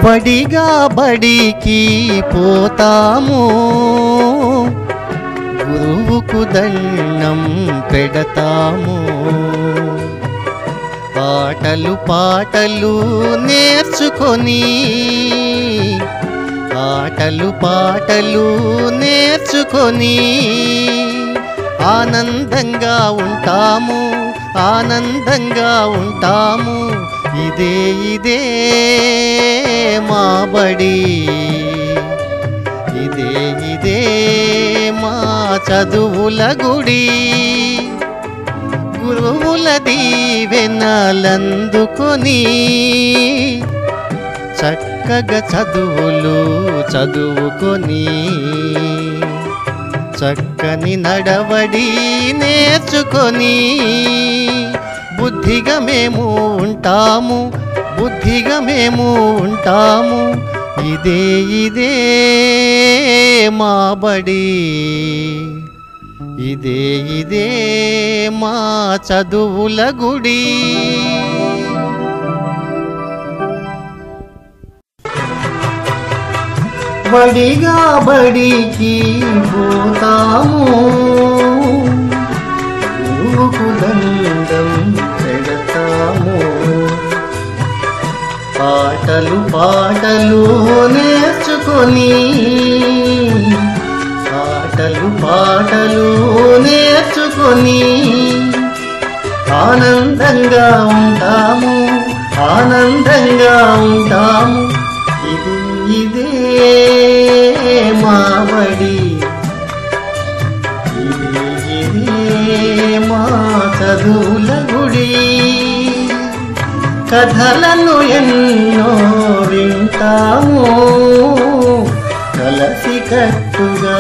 బడిగా బడికి పోతాము, గురువుకు దండం పెడతాము. ఆటలు పాటలు నేర్చుకొని, ఆటలు పాటలు నేర్చుకొని ఆనందంగా ఉంటాము, ఆనందంగా ఉంటాము. ఇదే ఇదే మా బడి, ఇదే ఇదే మా చదువుల గుడి. గురువుల దీవెనలందుకొని చక్కగా చదువులు చదువుకొని, చక్కని నడవడి నేర్చుకొని బుద్ధిగా మేము ఉంటాము, బుద్ధిగా మేము ఉంటాము. ఇదే ఇదే మా బడి, ఇదే ఇదే మా చదువుల గుడి. బడిగా బడికి పోతాము, గురువుకు దండం పెడతాము. ఆటలు పాటలు నేర్చుకొని, ఆటలు పాటలు నేర్చుకొని ఆనందంగా ఉంటాము, ఆనందంగా ఉంటాము. ఇది ఇదే మా బడి, ఇది ఇదే మా చదువుల గుడి. కథలను ఎన్నో వింటాము, కలసి కట్టుగా